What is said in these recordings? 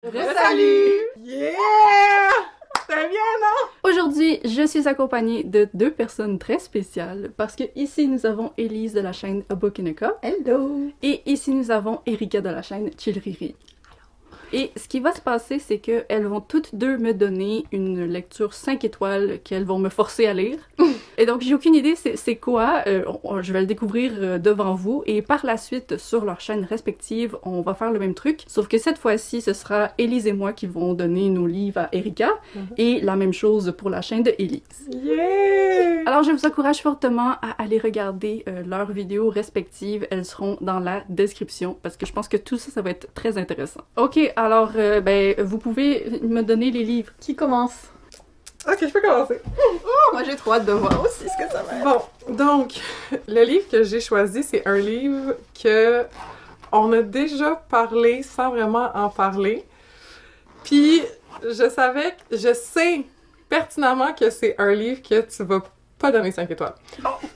Salut! Yeah! C'était bien, non? Aujourd'hui, je suis accompagnée de deux personnes très spéciales parce que ici nous avons Élise de la chaîne A Book in a Cup. Hello! Et ici nous avons Erika de la chaîne Chilriri. Et ce qui va se passer, c'est qu'elles vont toutes deux me donner une lecture 5 étoiles qu'elles vont me forcer à lire. Et donc, j'ai aucune idée c'est quoi. Je vais le découvrir devant vous. Et par la suite, sur leurs chaînes respectives, on va faire le même truc. Sauf que cette fois-ci, ce sera Élise et moi qui vont donner nos livres à Erika. Et la même chose pour la chaîne de Élise. Yeah! Alors, je vous encourage fortement à aller regarder leurs vidéos respectives. Elles seront dans la description parce que je pense que tout ça, ça va être très intéressant. Ok, alors, vous pouvez me donner les livres. Qui commence? Ok, je peux commencer. Oh, moi j'ai trop hâte de voir aussi ce que ça va être. Bon, donc, le livre que j'ai choisi, c'est un livre que on a déjà parlé sans vraiment en parler. Puis, je sais pertinemment que c'est un livre que tu vas pas donner 5 étoiles.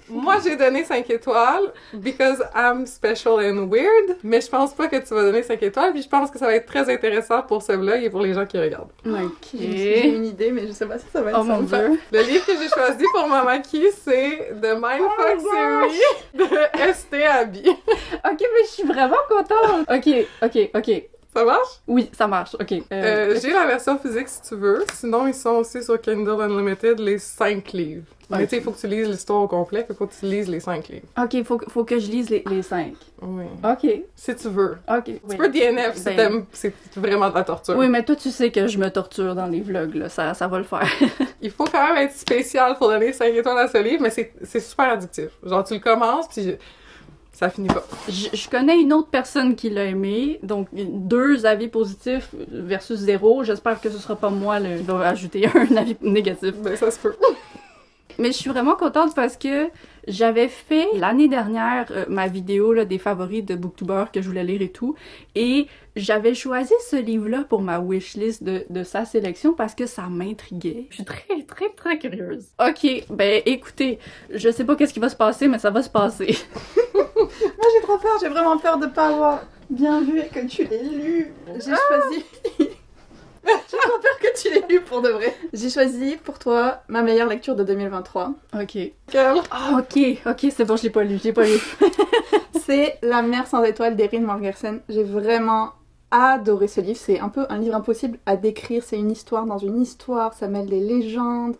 Moi, j'ai donné 5 étoiles because I'm special and weird, mais je pense pas que tu vas donner 5 étoiles, puis je pense que ça va être très intéressant pour ce vlog et pour les gens qui regardent. Ok. J'ai une idée, mais je sais pas si ça va être Oh mon ça. dieu. Le livre que j'ai choisi pour ma maquille, c'est The Mindfuck Series de St. Abby. Ok, mais je suis vraiment contente. Ok. Ça marche? Oui, ça marche. Ok. J'ai la version physique si tu veux. Sinon, ils sont aussi sur Kindle Unlimited, les 5 livres. Mais tu sais, il faut que tu lises l'histoire au complet, il faut que tu lises les 5 livres. Ok, faut que je lise les 5. Oui. Ok. Si tu veux. Ok. Tu peux DNF si t'aimes, c'est vraiment de la torture. Oui, mais toi, tu sais que je me torture dans les vlogs, là. Ça va le faire. Il faut quand même être spécial pour donner 5 étoiles à ce livre, mais c'est super addictif. Genre, tu le commences, puis ça finit pas. Je connais une autre personne qui l'a aimé, donc 2 avis positifs versus 0. J'espère que ce sera pas moi qui va ajouter un avis négatif. Ben, ça se peut. Mais je suis vraiment contente parce que j'avais fait l'année dernière ma vidéo là, des favoris de Booktubers que je voulais lire et tout, et j'avais choisi ce livre-là pour ma wishlist de sa sélection parce que ça m'intriguait. Je suis très curieuse. Ok, ben écoutez, je sais pas qu'est-ce qui va se passer, mais ça va se passer. Moi j'ai trop peur, j'ai vraiment peur de pas avoir bien vu et que tu l'aies lu. J'ai choisi... J'ai trop peur que tu l'aies lu pour de vrai. J'ai choisi pour toi ma meilleure lecture de 2023. Ok. Quel? Oh, ok, c'est bon, je l'ai pas lu. C'est La mer sans étoiles d'Erin Morgersen. J'ai vraiment adoré ce livre. C'est un peu un livre impossible à décrire. C'est une histoire dans une histoire. Ça mêle les légendes.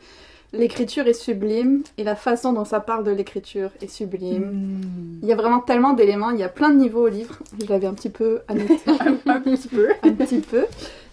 L'écriture est sublime. Et la façon dont ça parle de l'écriture est sublime. Il y a vraiment tellement d'éléments. Il y a plein de niveaux au livre. Je l'avais un petit peu annoté. un petit peu. Un petit peu.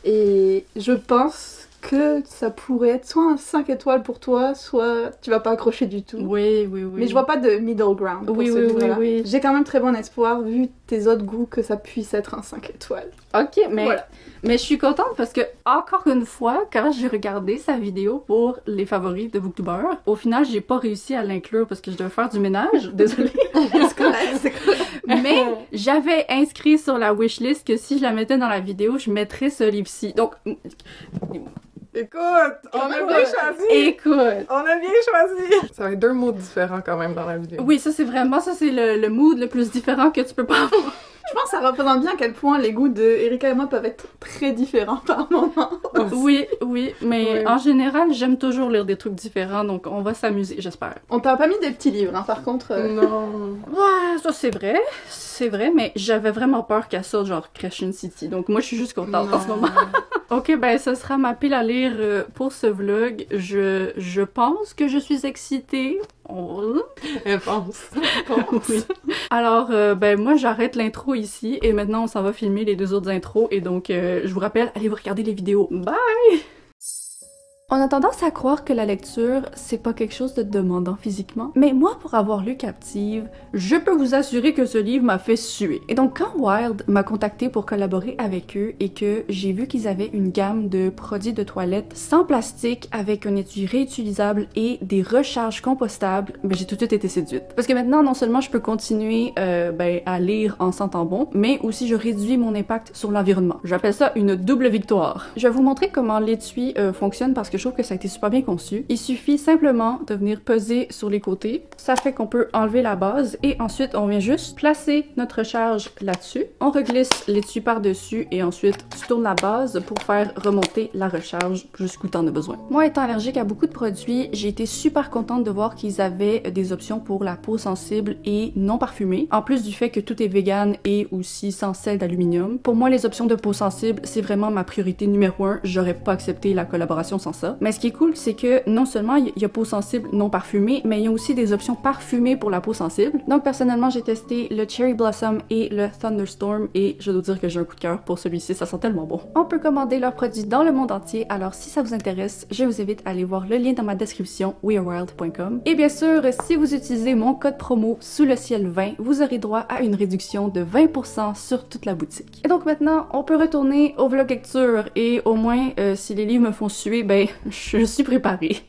Et je pense que ça pourrait être soit un 5 étoiles pour toi, soit tu vas pas accrocher du tout. Oui. Mais je vois pas de middle ground pour ce livre-là. Oui. J'ai quand même très bon espoir, vu tes autres goûts, que ça puisse être un 5 étoiles. Ok, mais, Voilà. mais je suis contente parce que, encore une fois, quand j'ai regardé sa vidéo pour les favoris de Booktubers, au final, j'ai pas réussi à l'inclure parce que je devais faire du ménage. Désolée. C'est correct. Mais j'avais inscrit sur la wishlist que si je la mettais dans la vidéo, je mettrais ce livre-ci. Donc, Écoute, on a bien choisi! écoute. On a bien choisi! Ça va être 2 mots différents quand même dans la vidéo. Oui, ça c'est le mood le plus différent que tu peux pas avoir. Je pense que ça représente bien à quel point les goûts de Erika et moi peuvent être très différents par moment. Oui, mais Oui. en général, j'aime toujours lire des trucs différents, donc on va s'amuser, j'espère. On t'a pas mis des petits livres, hein, par contre. Non. Ouais, ça c'est vrai, mais j'avais vraiment peur qu'elle sorte genre Crescent City, donc moi je suis juste contente en ce moment. Ok, ben ce sera ma pile à lire pour ce vlog. Je pense que je suis excitée. Elle pense. Oui. Alors, moi j'arrête l'intro ici et maintenant on s'en va filmer les 2 autres intros et donc je vous rappelle, allez vous regarder les vidéos. Bye! On a tendance à croire que la lecture, c'est pas quelque chose de demandant physiquement, mais moi, pour avoir lu Captive, je peux vous assurer que ce livre m'a fait suer. Et donc, quand Wild m'a contacté pour collaborer avec eux et que j'ai vu qu'ils avaient une gamme de produits de toilette sans plastique, avec un étui réutilisable et des recharges compostables, j'ai tout de suite été séduite. Parce que maintenant, non seulement je peux continuer à lire en sentant bon, mais aussi je réduis mon impact sur l'environnement. J'appelle ça une double victoire. Je vais vous montrer comment l'étui fonctionne parce que je trouve que ça a été super bien conçu. Il suffit simplement de venir peser sur les côtés. Ça fait qu'on peut enlever la base et ensuite on vient juste placer notre recharge là-dessus. On reglisse l'étui par-dessus et ensuite tu tournes la base pour faire remonter la recharge jusqu'où t'en as besoin. Moi, étant allergique à beaucoup de produits, j'ai été super contente de voir qu'ils avaient des options pour la peau sensible et non parfumée. En plus du fait que tout est vegan et aussi sans sel d'aluminium. Pour moi, les options de peau sensible, c'est vraiment ma priorité numéro 1. J'aurais pas accepté la collaboration sans ça. Mais ce qui est cool, c'est que non seulement il y a peau sensible non parfumée, mais il y a aussi des options parfumées pour la peau sensible. Donc personnellement, j'ai testé le Cherry Blossom et le Thunderstorm et je dois dire que j'ai un coup de cœur pour celui-ci, ça sent tellement bon. On peut commander leurs produits dans le monde entier, alors si ça vous intéresse, je vous invite à aller voir le lien dans ma description, wearewild.com. Et bien sûr, si vous utilisez mon code promo sous le ciel 20, vous aurez droit à une réduction de 20% sur toute la boutique. Et donc maintenant, on peut retourner au vlog lecture et au moins, si les livres me font suer, ben, je suis préparée.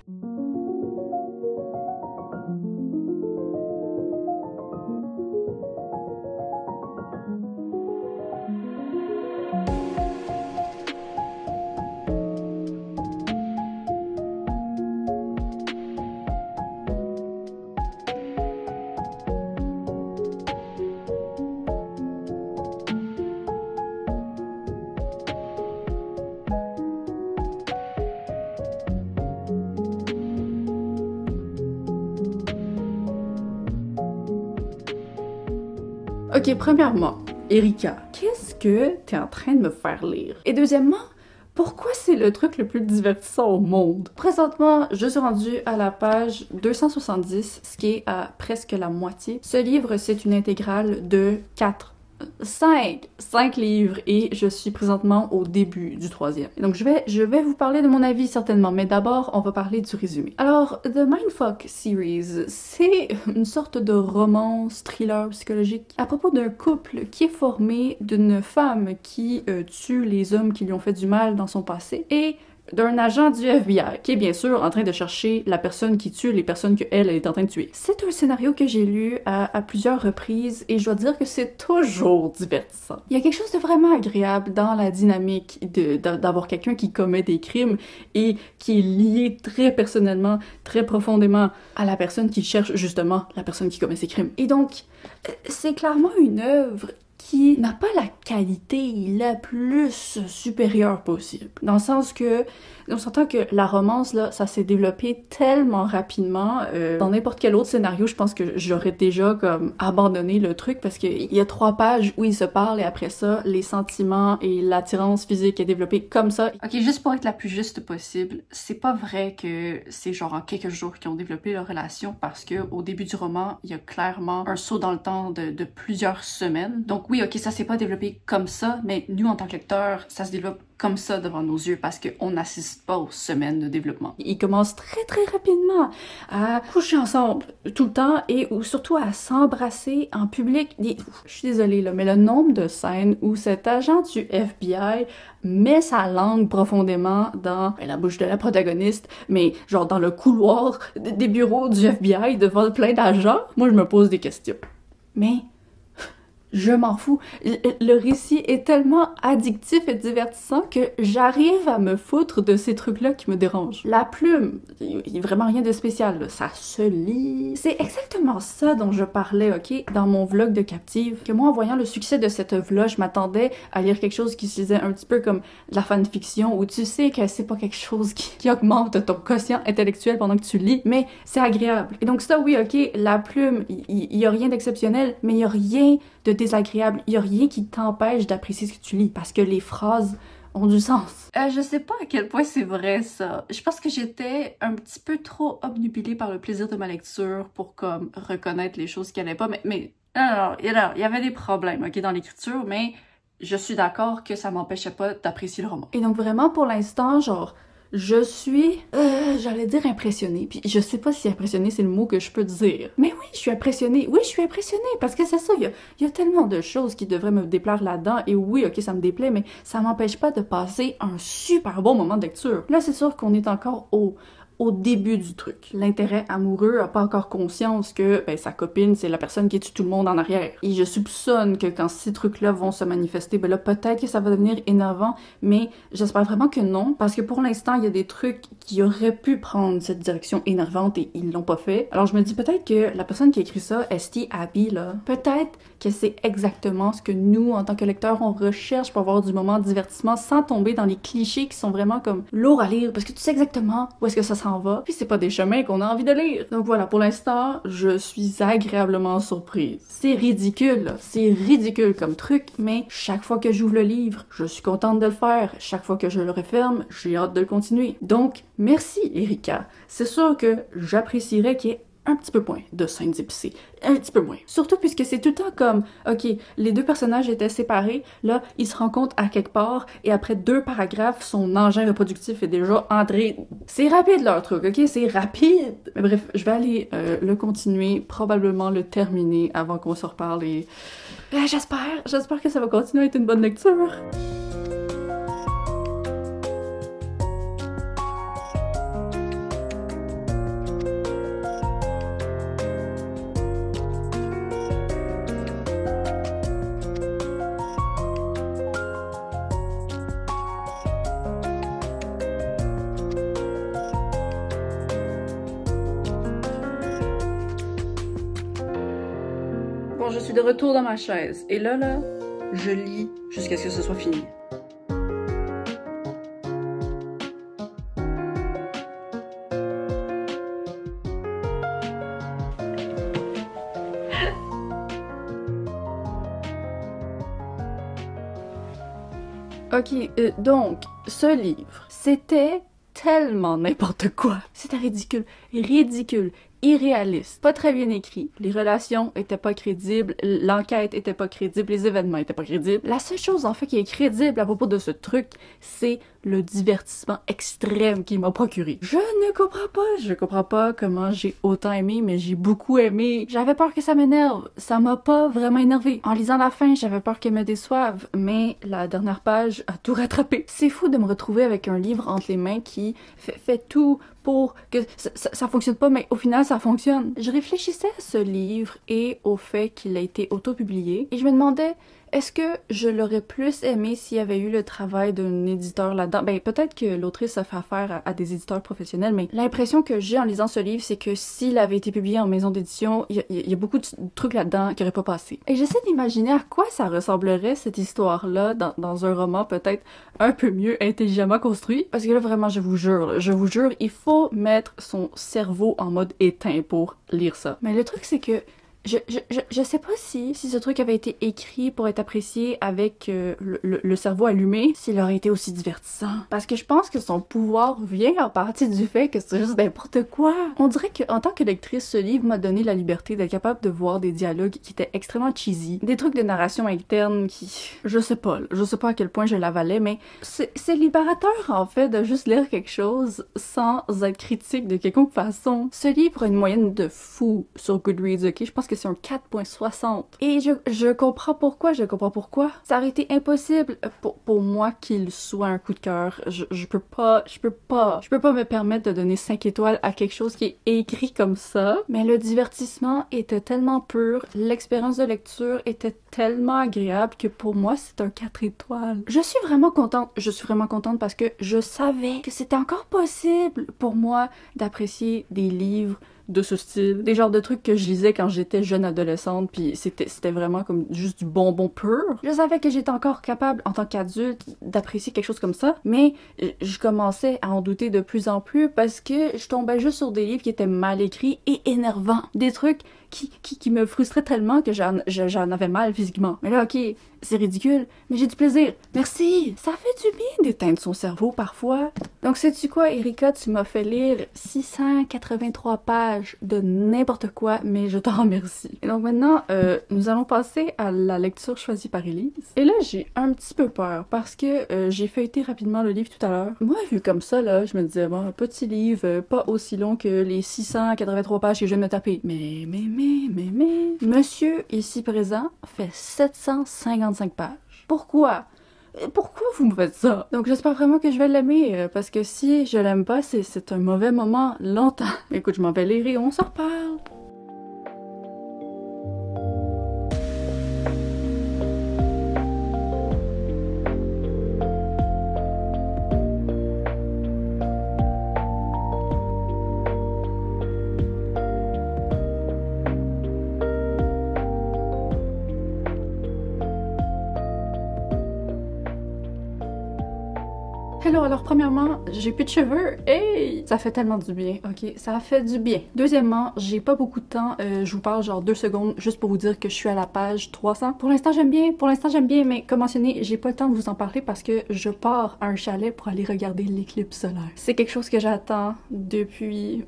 Ok, premièrement, Erika, qu'est-ce que t'es en train de me faire lire? Et deuxièmement, pourquoi c'est le truc le plus divertissant au monde? Présentement, je suis rendue à la page 270, ce qui est à presque la moitié. Ce livre, c'est une intégrale de 5 livres et je suis présentement au début du 3e. Donc je vais vous parler de mon avis certainement, mais d'abord on va parler du résumé. Alors, The Mindfuck Series, c'est une sorte de romance thriller psychologique à propos d'un couple qui est formé d'une femme qui tue les hommes qui lui ont fait du mal dans son passé et d'un agent du FBI qui est bien sûr en train de chercher la personne qui tue les personnes qu'elle est en train de tuer. C'est un scénario que j'ai lu à plusieurs reprises et je dois dire que c'est toujours divertissant. Il y a quelque chose de vraiment agréable dans la dynamique d'avoir quelqu'un qui commet des crimes et qui est lié très personnellement, très profondément à la personne qui cherche justement la personne qui commet ces crimes. Et donc, c'est clairement une œuvre qui n'a pas la qualité la plus supérieure possible. Dans le sens que, on s'entend que la romance, là, ça s'est développé tellement rapidement. Dans n'importe quel autre scénario, je pense que j'aurais déjà comme abandonné le truc parce qu'il y a 3 pages où ils se parlent et après ça, les sentiments et l'attirance physique est développée comme ça. Ok, juste pour être la plus juste possible, c'est pas vrai que c'est genre en quelques jours qu'ils ont développé leur relation parce que au début du roman, il y a clairement un saut dans le temps de plusieurs semaines. Donc oui, ok, ça s'est pas développé comme ça, mais nous, en tant que lecteurs, ça se développe comme ça devant nos yeux parce qu'on n'assiste pas aux semaines de développement. Ils commencent très rapidement à coucher ensemble tout le temps et ou surtout à s'embrasser en public. Je suis désolée là, mais le nombre de scènes où cet agent du FBI met sa langue profondément dans la bouche de la protagoniste, mais genre dans le couloir des bureaux du FBI devant plein d'agents, moi je me pose des questions. Mais je m'en fous. Le récit est tellement addictif et divertissant que j'arrive à me foutre de ces trucs-là qui me dérangent. La plume, il y a vraiment rien de spécial, là. Ça se lit. C'est exactement ça dont je parlais, ok, dans mon vlog de Captive. Que moi, en voyant le succès de cette œuvre-là, je m'attendais à lire quelque chose qui se faisait un petit peu comme de la fanfiction, où tu sais que c'est pas quelque chose qui augmente ton quotient intellectuel pendant que tu lis, mais c'est agréable. Et donc ça, oui, ok, la plume, il y a rien d'exceptionnel, mais il y a rien de désagréable. Il y a rien qui t'empêche d'apprécier ce que tu lis parce que les phrases ont du sens. Je sais pas à quel point c'est vrai ça. Je pense que j'étais un petit peu trop obnubilée par le plaisir de ma lecture pour comme reconnaître les choses qui allaient pas. Mais non, il y avait des problèmes, ok, dans l'écriture, mais je suis d'accord que ça m'empêchait pas d'apprécier le roman. Et donc vraiment pour l'instant, genre, je suis, j'allais dire impressionnée, puis je sais pas si impressionnée c'est le mot que je peux dire. Mais oui, je suis impressionnée, parce que c'est ça, il y a tellement de choses qui devraient me déplaire là-dedans, et oui, ok, ça me déplaît, mais ça m'empêche pas de passer un super bon moment de lecture. Là, c'est sûr qu'on est encore au au début du truc. L'intérêt amoureux a pas encore conscience que ben, sa copine, c'est la personne qui tue tout le monde en arrière. Et je soupçonne que quand ces trucs-là vont se manifester, ben là, peut-être que ça va devenir énervant, mais j'espère vraiment que non, parce que pour l'instant, il y a des trucs qui auraient pu prendre cette direction énervante et ils l'ont pas fait. Alors je me dis peut-être que la personne qui a écrit ça, Esti Abby, là, peut-être que c'est exactement ce que nous, en tant que lecteurs, on recherche pour avoir du moment de divertissement sans tomber dans les clichés qui sont vraiment comme lourds à lire, parce que tu sais exactement où est-ce que ça s'en va, puis c'est pas des chemins qu'on a envie de lire. Donc voilà, pour l'instant, je suis agréablement surprise. C'est ridicule, là. C'est ridicule comme truc, mais chaque fois que j'ouvre le livre, je suis contente de le faire. Chaque fois que je le referme, j'ai hâte de le continuer. Donc, merci Erika. C'est sûr que j'apprécierais qu'il y ait un petit peu moins de scènes épicées. Un petit peu moins. Surtout puisque c'est tout le temps comme, ok, les deux personnages étaient séparés, là, ils se rencontrent à quelque part, et après 2 paragraphes, son engin reproductif est déjà entré. C'est rapide leur truc, ok? C'est rapide! Mais bref, je vais aller le continuer, probablement le terminer avant qu'on se reparle et... J'espère que ça va continuer à être une bonne lecture. Bon, je suis de retour dans ma chaise. Et là, je lis jusqu'à ce que ce soit fini. Ok, donc, ce livre, c'était tellement n'importe quoi. C'était ridicule, irréaliste, pas très bien écrit, les relations étaient pas crédibles, l'enquête était pas crédible, les événements étaient pas crédibles. La seule chose en fait qui est crédible à propos de ce truc, c'est le divertissement extrême qu'il m'a procuré. Je comprends pas comment j'ai autant aimé, mais j'ai beaucoup aimé. J'avais peur que ça m'énerve, ça m'a pas vraiment énervé. En lisant la fin, j'avais peur qu'elle me déçoive, mais la dernière page a tout rattrapé. C'est fou de me retrouver avec un livre entre les mains qui fait tout pour que ça fonctionne pas, mais au final, ça fonctionne. Je réfléchissais à ce livre et au fait qu'il a été auto-publié, et je me demandais, est-ce que je l'aurais plus aimé s'il y avait eu le travail d'un éditeur là-dedans? Ben, peut-être que l'autrice a fait affaire à des éditeurs professionnels, mais l'impression que j'ai en lisant ce livre, c'est que s'il avait été publié en maison d'édition, il y a beaucoup de trucs là-dedans qui n'auraient pas passé. Et j'essaie d'imaginer à quoi ça ressemblerait, cette histoire-là, dans un roman peut-être un peu mieux intelligemment construit. Parce que là, vraiment, je vous jure, il faut mettre son cerveau en mode éteint pour lire ça. Mais le truc, c'est que je sais pas si ce truc avait été écrit pour être apprécié avec le cerveau allumé, s'il aurait été aussi divertissant. Parce que je pense que son pouvoir vient en partie du fait que c'est juste n'importe quoi. On dirait qu'en tant que lectrice, ce livre m'a donné la liberté d'être capable de voir des dialogues qui étaient extrêmement cheesy, des trucs de narration interne qui... Je sais pas à quel point je l'avalais, mais c'est libérateur en fait de juste lire quelque chose sans être critique de quelconque façon. Ce livre a une moyenne de fou sur Goodreads, ok? Je pense que c'est un 4.60. Et je comprends pourquoi. Ça aurait été impossible pour moi qu'il soit un coup de cœur. Je peux pas me permettre de donner 5 étoiles à quelque chose qui est écrit comme ça. Mais le divertissement était tellement pur, l'expérience de lecture était tellement agréable que pour moi, c'est un 4 étoiles. Je suis vraiment contente parce que je savais que c'était encore possible pour moi d'apprécier des livres de ce style, des genres de trucs que je lisais quand j'étais jeune adolescente, puis c'était vraiment comme juste du bonbon pur. Je savais que j'étais encore capable, en tant qu'adulte, d'apprécier quelque chose comme ça, mais je commençais à en douter de plus en plus parce que je tombais juste sur des livres qui étaient mal écrits et énervants. Des trucs qui me frustraient tellement que j'en avais mal physiquement. Mais là, ok, c'est ridicule, mais j'ai du plaisir. Merci! Ça fait du bien d'éteindre son cerveau parfois. Donc, sais-tu quoi, Erika? Tu m'as fait lire 683 pages de n'importe quoi, mais je t'en remercie. Et donc maintenant, nous allons passer à la lecture choisie par Élise. Et là, j'ai un petit peu peur parce que j'ai feuilleté rapidement le livre tout à l'heure. Moi, vu comme ça, là, je me disais, bon, un petit livre, pas aussi long que les 683 pages que je viens de me taper. Mais, monsieur ici présent fait 755 pages. Pourquoi? Pourquoi vous me faites ça? Donc j'espère vraiment que je vais l'aimer, parce que si je l'aime pas, c'est un mauvais moment longtemps. Écoute, je m'en vais lire et on s'en reparle. Hello, alors premièrement, j'ai plus de cheveux. Hey! Ça fait tellement du bien, ok? Ça fait du bien. Deuxièmement, j'ai pas beaucoup de temps. Je vous parle genre 2 secondes juste pour vous dire que je suis à la page 300. Pour l'instant, j'aime bien, mais comme mentionné, j'ai pas le temps de vous en parler parce que je pars à un chalet pour aller regarder l'éclipse solaire. C'est quelque chose que j'attends depuis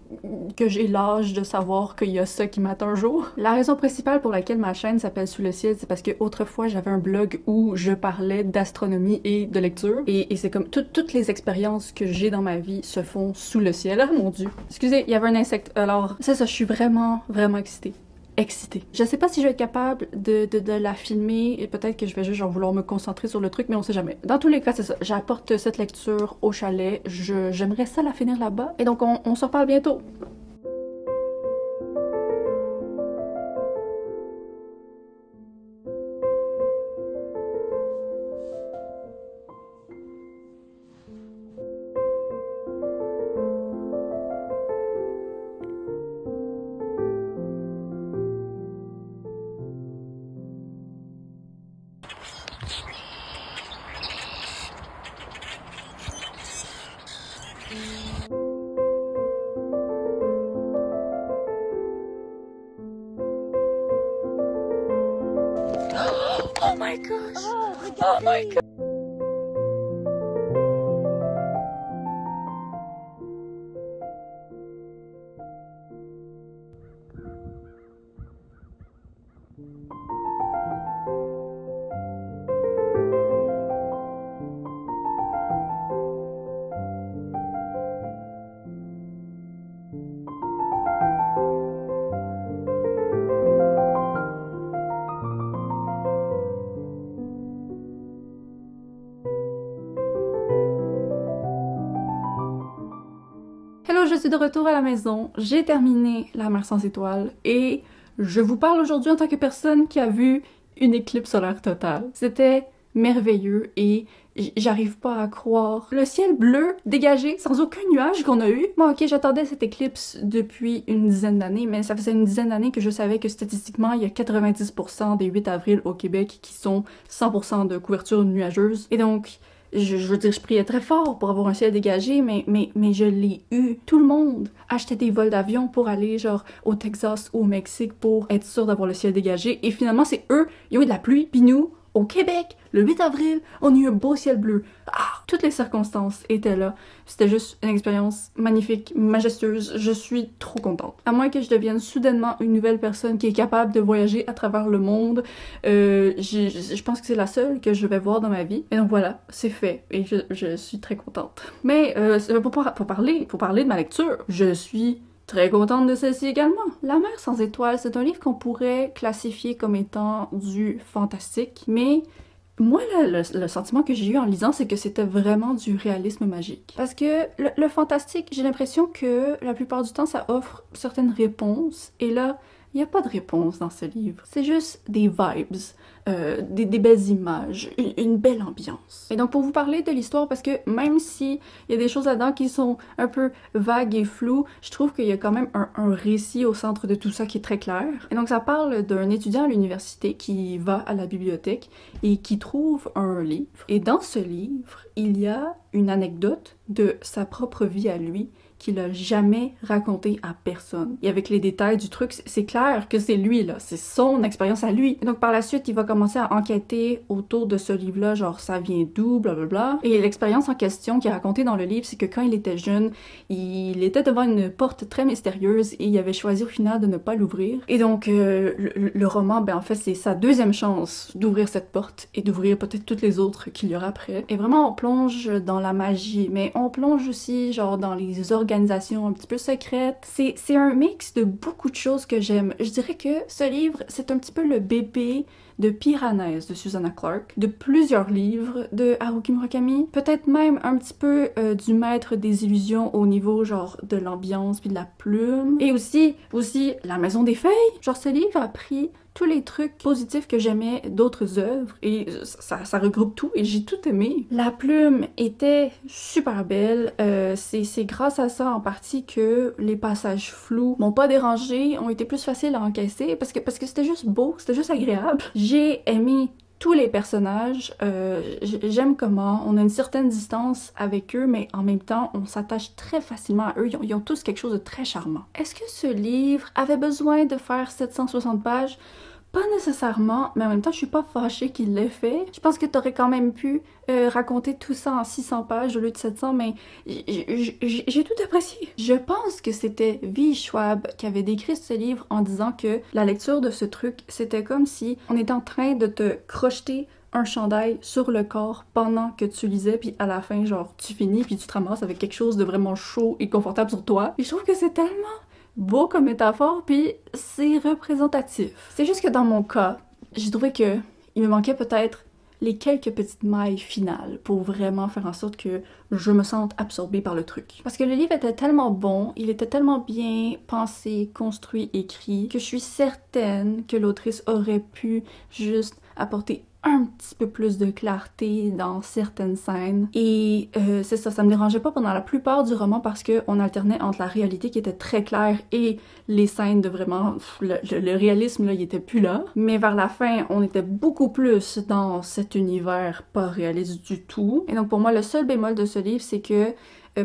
que j'ai l'âge de savoir qu'il y a ça qui m'attend un jour. La raison principale pour laquelle ma chaîne s'appelle Sous le ciel, c'est parce que autrefois, j'avais un blog où je parlais d'astronomie et de lecture. Et c'est comme toutes les expériences que j'ai dans ma vie se font sous le ciel. Ah mon dieu. Excusez, il y avait un insecte. Alors, c'est ça, je suis vraiment excitée. Je sais pas si je vais être capable de la filmer et peut-être que je vais juste genre vouloir me concentrer sur le truc, mais on sait jamais. Dans tous les cas, c'est ça. J'apporte cette lecture au chalet. J'aimerais ça la finir là-bas. Et donc, on se reparle bientôt. Oh my gosh! Oh my god! Hello, je suis de retour à la maison. J'ai terminé La mer sans étoiles et je vous parle aujourd'hui en tant que personne qui a vu une éclipse solaire totale. C'était merveilleux et j'arrive pas à croire. Le ciel bleu, dégagé, sans aucun nuage qu'on a eu. Bon, ok, j'attendais cette éclipse depuis une dizaine d'années, mais ça faisait une dizaine d'années que je savais que statistiquement, il y a 90% des 8 avril au Québec qui sont 100% de couverture nuageuse. Et donc, je veux dire, je priais très fort pour avoir un ciel dégagé, mais je l'ai eu. Tout le monde achetait des vols d'avion pour aller genre au Texas ou au Mexique pour être sûr d'avoir le ciel dégagé. Et finalement, c'est eux, ils ont eu de la pluie, puis nous, au Québec, le 8 avril, on a eu un beau ciel bleu. Ah, toutes les circonstances étaient là. C'était juste une expérience magnifique, majestueuse. Je suis trop contente. À moins que je devienne soudainement une nouvelle personne qui est capable de voyager à travers le monde, je pense que c'est la seule que je vais voir dans ma vie. Et donc voilà, c'est fait. Et je suis très contente. Mais pour parler de ma lecture, je suis très contente de celle-ci également. La mer sans étoiles, c'est un livre qu'on pourrait classifier comme étant du fantastique, mais moi, le sentiment que j'ai eu en lisant, c'est que c'était vraiment du réalisme magique. Parce que le fantastique, j'ai l'impression que la plupart du temps, ça offre certaines réponses, et là, il n'y a pas de réponse dans ce livre. C'est juste des vibes, des belles images, une belle ambiance. Et donc pour vous parler de l'histoire, parce que même si il y a des choses là-dedans qui sont un peu vagues et floues, je trouve qu'il y a quand même un récit au centre de tout ça qui est très clair. Et donc ça parle d'un étudiant à l'université qui va à la bibliothèque et qui trouve un livre. Et dans ce livre, il y a une anecdote de sa propre vie à lui qu'il a jamais raconté à personne. Et avec les détails du truc, c'est clair que c'est lui, là. C'est son expérience à lui. Et donc, par la suite, il va commencer à enquêter autour de ce livre-là, genre, ça vient d'où, blablabla. Et l'expérience en question qui est racontée dans le livre, c'est que quand il était jeune, il était devant une porte très mystérieuse et il avait choisi au final de ne pas l'ouvrir. Et donc, le roman, ben en fait, c'est sa deuxième chance d'ouvrir cette porte et d'ouvrir peut-être toutes les autres qu'il y aura après. Et vraiment, on plonge dans la magie, mais on plonge aussi, genre, dans les organisations un petit peu secrètes. C'est un mix de beaucoup de choses que j'aime. Je dirais que ce livre, c'est un petit peu le bébé de Piranèse de Susanna Clarke, de plusieurs livres de Haruki Murakami, peut-être même un petit peu du Maître des illusions au niveau genre de l'ambiance puis de la plume, et aussi La Maison des Feuilles. Genre ce livre a pris tous les trucs positifs que j'aimais d'autres œuvres et ça regroupe tout et j'ai tout aimé. La plume était super belle, c'est grâce à ça en partie que les passages flous m'ont pas dérangé, ont été plus faciles à encaisser parce que c'était juste beau, c'était juste agréable. J'ai aimé tous les personnages, j'aime comment on a une certaine distance avec eux, mais en même temps, on s'attache très facilement à eux. Ils ont tous quelque chose de très charmant. Est-ce que ce livre avait besoin de faire 760 pages? Pas nécessairement, mais en même temps, je suis pas fâchée qu'il l'ait fait. Je pense que t'aurais quand même pu raconter tout ça en 600 pages au lieu de 700, mais j'ai tout apprécié. Je pense que c'était V. Schwab qui avait décrit ce livre en disant que la lecture de ce truc, c'était comme si on était en train de te crocheter un chandail sur le corps pendant que tu lisais, puis à la fin, genre, tu finis, puis tu te ramasses avec quelque chose de vraiment chaud et confortable sur toi. Et je trouve que c'est tellement beau comme métaphore, puis c'est représentatif. C'est juste que dans mon cas, j'ai trouvé que il me manquait peut-être les quelques petites mailles finales pour vraiment faire en sorte que je me sente absorbée par le truc. Parce que le livre était tellement bon, il était tellement bien pensé, construit, écrit, que je suis certaine que l'autrice aurait pu juste apporter un petit peu plus de clarté dans certaines scènes. Et c'est ça, ça me dérangeait pas pendant la plupart du roman parce qu'on alternait entre la réalité qui était très claire et les scènes de vraiment... Le réalisme, là, il était plus là. Mais vers la fin, on était beaucoup plus dans cet univers pas réaliste du tout. Et donc pour moi, le seul bémol de ce livre, c'est que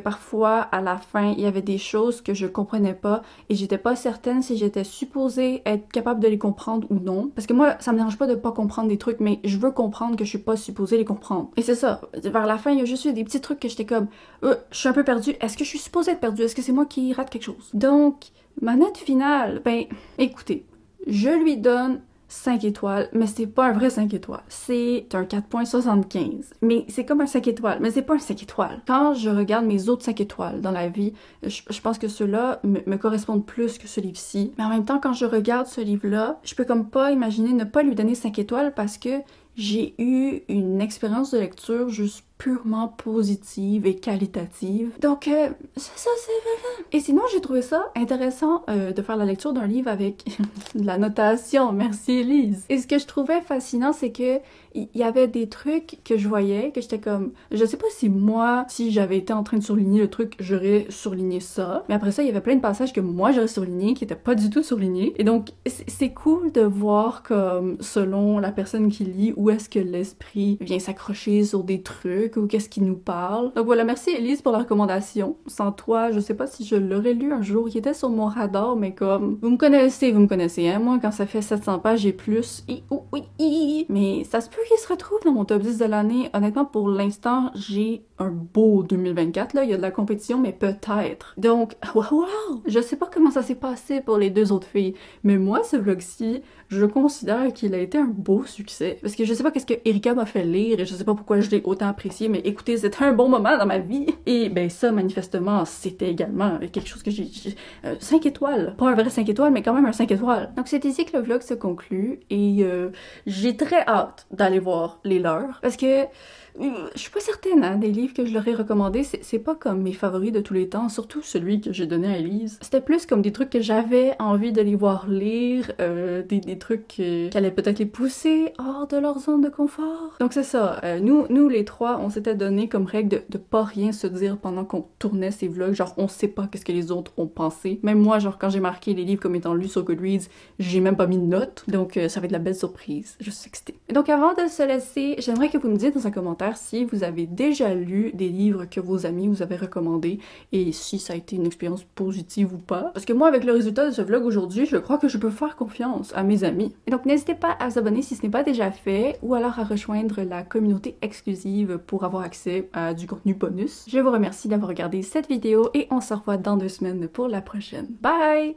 parfois, à la fin, il y avait des choses que je comprenais pas et j'étais pas certaine si j'étais supposée être capable de les comprendre ou non. Parce que moi, ça me dérange pas de pas comprendre des trucs, mais je veux comprendre que je suis pas supposée les comprendre. Et c'est ça. Vers la fin, il y a juste eu des petits trucs que j'étais comme je suis un peu perdue. Est-ce que je suis supposée être perdue? Est-ce que c'est moi qui rate quelque chose? Donc, ma note finale, ben, écoutez, je lui donne 5 étoiles, mais c'est pas un vrai 5 étoiles. C'est un 4.75. Mais c'est comme un 5 étoiles, mais c'est pas un 5 étoiles. Quand je regarde mes autres 5 étoiles dans la vie, je pense que ceux-là me correspondent plus que ce livre-ci. Mais en même temps, quand je regarde ce livre-là, je peux comme pas imaginer ne pas lui donner 5 étoiles parce que j'ai eu une expérience de lecture juste purement positive et qualitative. Donc, ça, c'est vrai. Et sinon, j'ai trouvé ça intéressant de faire la lecture d'un livre avec de la notation. Merci, Elise. Et ce que je trouvais fascinant, c'est que il y avait des trucs que je voyais, que j'étais comme... Je sais pas si moi, si j'avais été en train de surligner le truc, j'aurais surligné ça. Mais après ça, il y avait plein de passages que moi, j'aurais surligné, qui étaient pas du tout surlignés. Et donc, c'est cool de voir comme, selon la personne qui lit, où est-ce que l'esprit vient s'accrocher sur des trucs, ou qu'est-ce qui nous parle. Donc voilà, merci Elise pour la recommandation. Sans toi, je sais pas si je l'aurais lu un jour. Il était sur mon radar, mais comme... Vous me connaissez, hein? Moi, quand ça fait 700 pages et plus, mais ça se peut qu'il se retrouve dans mon top 10 de l'année. Honnêtement, pour l'instant, j'ai un beau 2024, là. Il y a de la compétition, mais peut-être. Donc, wow! Je sais pas comment ça s'est passé pour les deux autres filles, mais moi, ce vlog-ci, je considère qu'il a été un beau succès. Parce que je sais pas qu'est-ce que Erika m'a fait lire et je sais pas pourquoi je l'ai autant apprécié, mais écoutez, c'était un bon moment dans ma vie. Et ben ça, manifestement, c'était également quelque chose que j'ai... 5 étoiles. Pas un vrai 5 étoiles, mais quand même un 5 étoiles. Donc c'est ici que le vlog se conclut et j'ai très hâte d'aller voir les leurs. Parce que je suis pas certaine, hein, des livres que je leur ai recommandés, c'est pas comme mes favoris de tous les temps, surtout celui que j'ai donné à Elise. C'était plus comme des trucs que j'avais envie de les voir lire, des trucs qui allaient peut-être les pousser hors de leur zone de confort. Donc c'est ça, nous les trois, on s'était donné comme règle de pas rien se dire pendant qu'on tournait ces vlogs, genre on sait pas qu'est-ce que les autres ont pensé. Même moi, genre quand j'ai marqué les livres comme étant lus sur Goodreads, j'ai même pas mis de notes, donc ça va être la belle surprise, je suis excitée. Donc avant de se laisser, j'aimerais que vous me dites dans un commentaire si vous avez déjà lu des livres que vos amis vous avaient recommandés et si ça a été une expérience positive ou pas. Parce que moi, avec le résultat de ce vlog aujourd'hui, je crois que je peux faire confiance à mes amis. Et donc n'hésitez pas à vous abonner si ce n'est pas déjà fait ou alors à rejoindre la communauté exclusive pour avoir accès à du contenu bonus. Je vous remercie d'avoir regardé cette vidéo et on se revoit dans 2 semaines pour la prochaine. Bye!